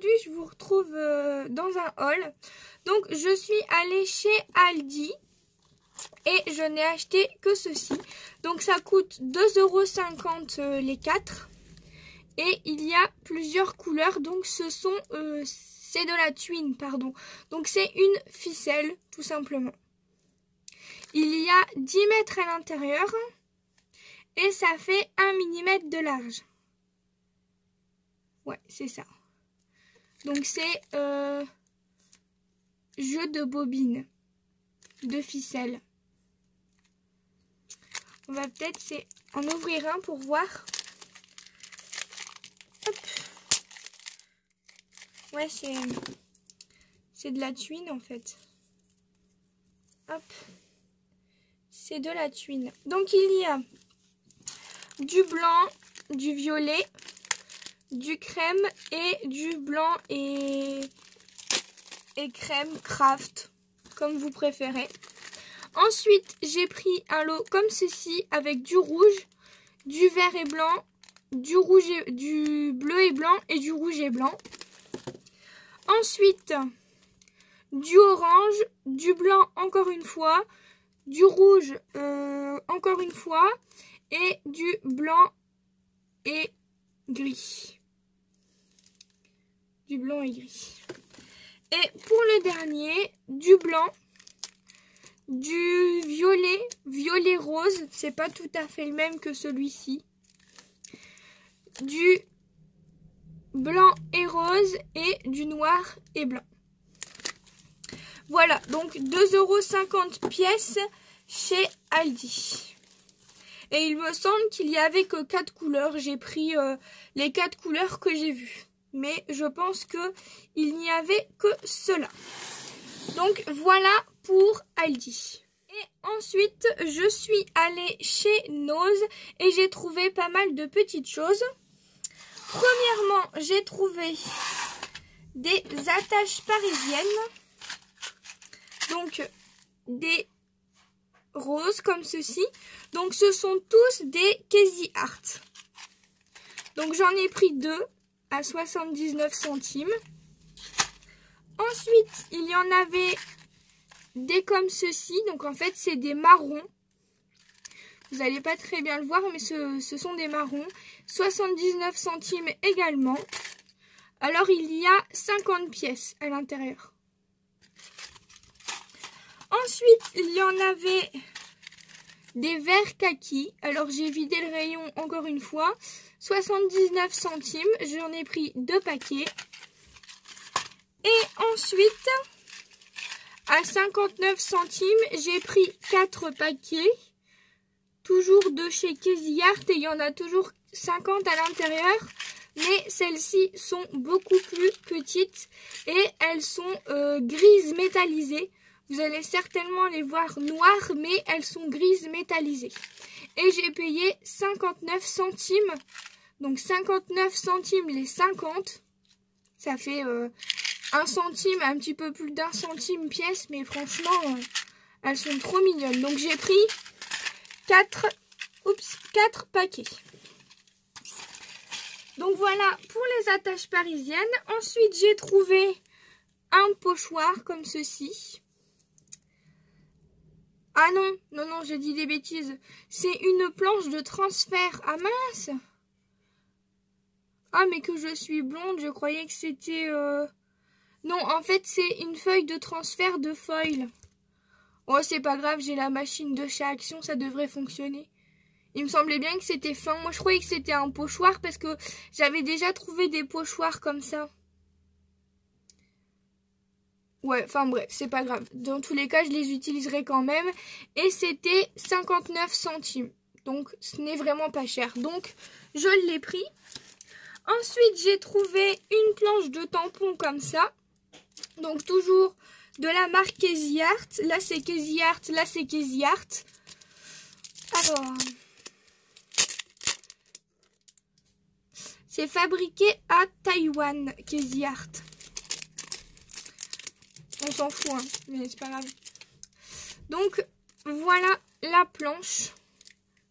aujourd'hui je vous retrouve dans un haul. Donc je suis allée chez Aldi et je n'ai acheté que ceci. Donc ça coûte 2,50 € les 4. Et il y a plusieurs couleurs, donc ce sont, c'est de la twine, pardon. Donc c'est une ficelle, tout simplement. Il y a 10 mètres à l'intérieur et ça fait 1 mm de large. Ouais, c'est ça. Donc c'est jeu de bobine, de ficelle. On va peut-être en ouvrir un pour voir. Hop. Ouais, c'est de la twine en fait. Hop. C'est de la twine. Donc il y a du blanc, du violet, du crème et du blanc et crème craft, comme vous préférez. Ensuite, j'ai pris un lot comme ceci avec du rouge, du vert et blanc, du bleu et blanc et du rouge et blanc. Ensuite, du orange, du blanc encore une fois, du rouge encore une fois et du blanc et gris. Du blanc et gris. Et pour le dernier, du blanc, du violet rose, c'est pas tout à fait le même que celui-ci. Du blanc et rose et du noir et blanc. Voilà, donc 2,50 € pièces chez Aldi. Et il me semble qu'il n'y avait que 4 couleurs. J'ai pris les 4 couleurs que j'ai vues. Mais je pense qu'il n'y avait que cela. Donc voilà pour Aldi. Et ensuite, je suis allée chez Nose et j'ai trouvé pas mal de petites choses. Premièrement, j'ai trouvé des attaches parisiennes. Donc, des roses comme ceci. Donc, ce sont tous des Crazy Art. Donc, j'en ai pris 2 à 79 centimes. Ensuite, il y en avait des comme ceci. Donc, en fait, c'est des marrons. Vous n'allez pas très bien le voir, mais ce sont des marrons. 79 centimes également. Alors, il y a 50 pièces à l'intérieur. Ensuite, il y en avait des verres kaki. Alors, j'ai vidé le rayon encore une fois. 79 centimes. J'en ai pris 2 paquets. Et ensuite, à 59 centimes, j'ai pris 4 paquets. Toujours de chez Crazy Art. Et il y en a toujours 50 à l'intérieur. Mais celles-ci sont beaucoup plus petites. Et elles sont grises métallisées. Vous allez certainement les voir noires, mais elles sont grises métallisées. Et j'ai payé 59 centimes. Donc 59 centimes les 50. Ça fait 1 centime, un petit peu plus d'1 centime pièce. Mais franchement, elles sont trop mignonnes. Donc j'ai pris 4 paquets. Donc voilà pour les attaches parisiennes. Ensuite, j'ai trouvé un pochoir comme ceci. Ah non, j'ai dit des bêtises. C'est une planche de transfert. Ah mince! Ah, mais que je suis blonde, je croyais que c'était... Non, en fait, c'est une feuille de transfert de foil. Oh, c'est pas grave, j'ai la machine de chez Action, ça devrait fonctionner. Il me semblait bien que c'était fin. Moi, je croyais que c'était un pochoir parce que j'avais déjà trouvé des pochoirs comme ça. Ouais, enfin bref, c'est pas grave. Dans tous les cas, je les utiliserai quand même. Et c'était 59 centimes. Donc, ce n'est vraiment pas cher. Donc, je l'ai pris. Ensuite, j'ai trouvé une planche de tampons comme ça. Donc, toujours de la marque Crazy Art. Là, c'est Crazy Art. Là, c'est Crazy Art. Alors, c'est fabriqué à Taïwan, Crazy Art. On s'en fout, hein, mais c'est pas grave. Donc, voilà la planche.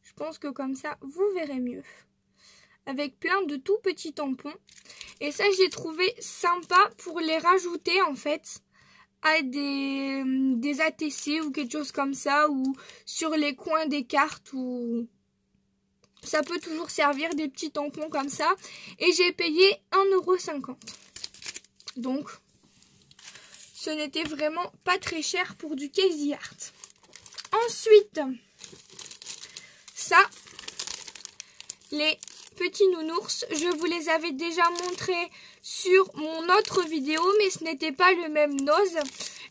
Je pense que comme ça, vous verrez mieux. avec plein de tout petits tampons. Et ça, j'ai trouvé sympa pour les rajouter en fait à des ATC ou quelque chose comme ça, ou sur les coins des cartes, ou ça peut toujours servir des petits tampons comme ça. Et j'ai payé 1,50 €. Donc, ce n'était vraiment pas très cher pour du Crazy Art. Ensuite, ça, les petits nounours, je vous les avais déjà montrés sur mon autre vidéo, mais ce n'était pas le même nose.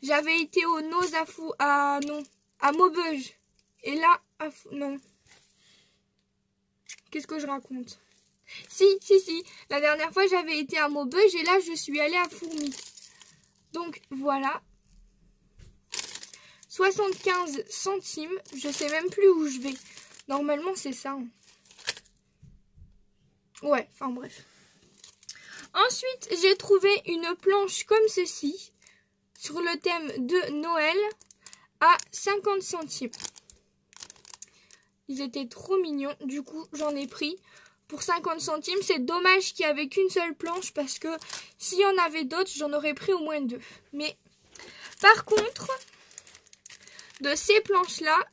J'avais été au nose à Maubeuge. Et là, non. Qu'est-ce que je raconte? Si. La dernière fois, j'avais été à Maubeuge et là, je suis allée à Fourmi. Donc, voilà. 75 centimes. Je sais même plus où je vais. Normalement, c'est ça. Hein. Ouais, enfin bref. Ensuite, j'ai trouvé une planche comme ceci, sur le thème de Noël, à 50 centimes. Ils étaient trop mignons, du coup j'en ai pris pour 50 centimes. C'est dommage qu'il n'y avait qu'une seule planche, parce que s'il y en avait d'autres, j'en aurais pris au moins 2. Mais par contre, de ces planches-là,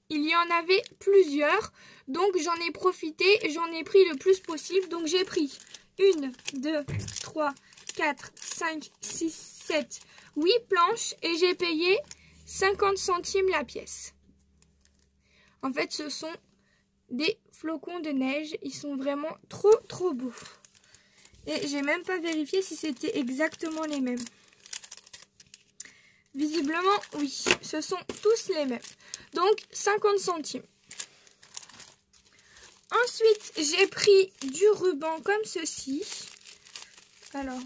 il y en avait plusieurs. Donc j'en ai profité, j'en ai pris le plus possible. Donc j'ai pris 1, 2, 3, 4, 5, 6, 7, 8 planches et j'ai payé 50 centimes la pièce. En fait, ce sont des flocons de neige. Ils sont vraiment trop beaux. Et j'ai même pas vérifié si c'était exactement les mêmes. Visiblement, oui, ce sont tous les mêmes. Donc 50 centimes. Ensuite, j'ai pris du ruban comme ceci. Alors,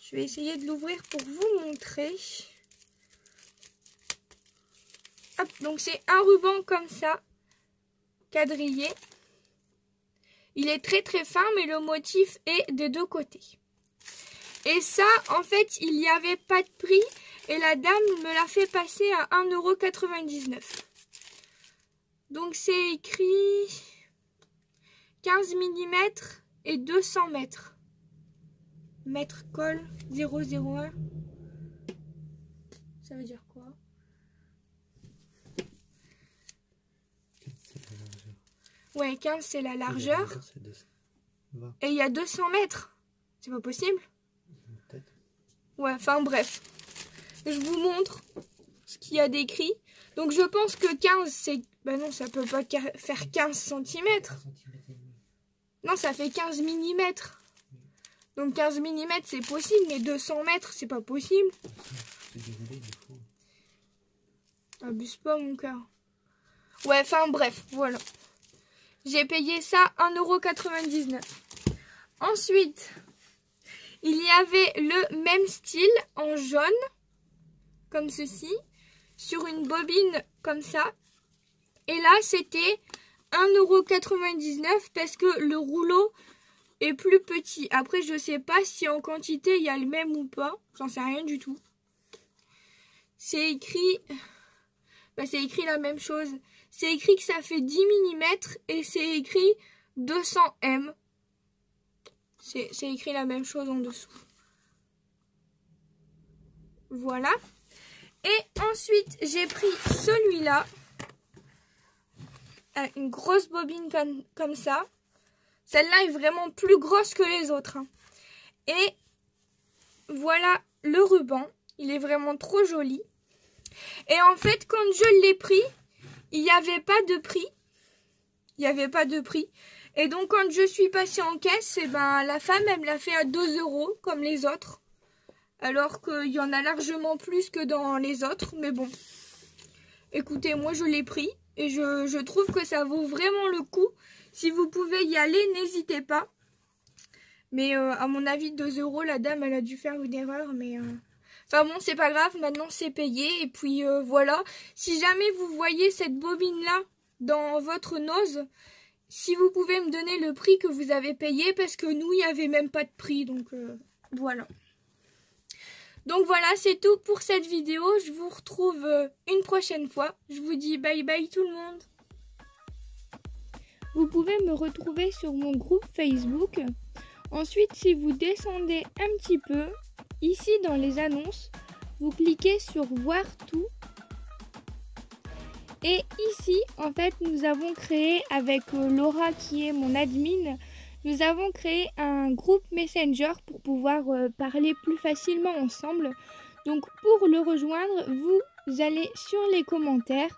je vais essayer de l'ouvrir pour vous montrer. Hop, donc c'est un ruban comme ça, quadrillé. Il est très fin, mais le motif est des deux côtés. Et ça, en fait, il n'y avait pas de prix. Et la dame me l'a fait passer à 1,99 €. Donc c'est écrit 15 mm et 200 mètres. Mètre colle 001. Ça veut dire quoi? Ouais, 15 c'est la largeur. Et il y a 200 mètres. C'est pas possible? Ouais, enfin bref. Je vous montre ce qu'il y a d'écrit. Donc je pense que 15 c'est... Ben non, ça peut pas faire 15 cm. Non, ça fait 15 mm. Donc 15 mm c'est possible, mais 200 mètres c'est pas possible. Abuse pas mon cœur. Ouais, enfin bref, voilà. J'ai payé ça 1,99 €. Ensuite, il y avait le même style en jaune, comme ceci, sur une bobine comme ça. Et là, c'était 1,99 € parce que le rouleau est plus petit. Après, je sais pas si en quantité, il y a le même ou pas. J'en sais rien du tout. C'est écrit... Ben, c'est écrit la même chose. C'est écrit que ça fait 10 mm et c'est écrit 200 m. C'est écrit la même chose en dessous. Voilà. Et ensuite, j'ai pris celui-là. Une grosse bobine comme ça. Celle-là est vraiment plus grosse que les autres. Hein. Et voilà le ruban. Il est vraiment trop joli. Et en fait, quand je l'ai pris, il n'y avait pas de prix. Il n'y avait pas de prix. Et donc, quand je suis passée en caisse, eh ben, la femme, elle me l'a fait à 2 € comme les autres. Alors qu'il y en a largement plus que dans les autres. Mais bon, écoutez, moi, je l'ai pris. Et je trouve que ça vaut vraiment le coup. Si vous pouvez y aller, n'hésitez pas. Mais à mon avis, 2 €, la dame, elle a dû faire une erreur. Mais enfin bon, c'est pas grave, maintenant c'est payé. Et puis voilà. Si jamais vous voyez cette bobine-là dans votre nose, si vous pouvez me donner le prix que vous avez payé, parce que nous, il n'y avait même pas de prix. Donc voilà. Donc voilà, c'est tout pour cette vidéo. Je vous retrouve une prochaine fois. Je vous dis bye bye tout le monde. vous pouvez me retrouver sur mon groupe Facebook. Ensuite, si vous descendez un petit peu, ici dans les annonces, vous cliquez sur voir tout. Et ici, en fait, nous avons créé avec Laura qui est mon admin, nous avons créé un groupe Messenger pour pouvoir parler plus facilement ensemble. Donc pour le rejoindre, vous allez sur les commentaires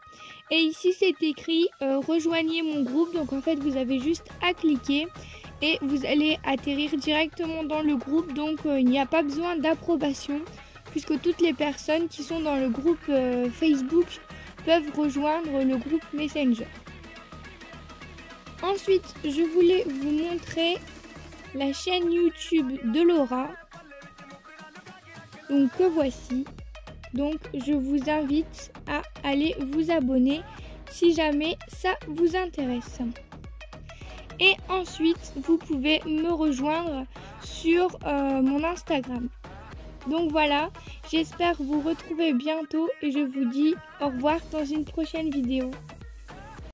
et ici c'est écrit rejoignez mon groupe. Donc en fait vous avez juste à cliquer et vous allez atterrir directement dans le groupe. Donc il n'y a pas besoin d'approbation puisque toutes les personnes qui sont dans le groupe Facebook peuvent rejoindre le groupe Messenger. Ensuite, je voulais vous montrer la chaîne YouTube de Laura. Donc que voici. Donc je vous invite à aller vous abonner si jamais ça vous intéresse. Et ensuite, vous pouvez me rejoindre sur mon Instagram. Donc voilà, j'espère vous retrouver bientôt et je vous dis au revoir dans une prochaine vidéo.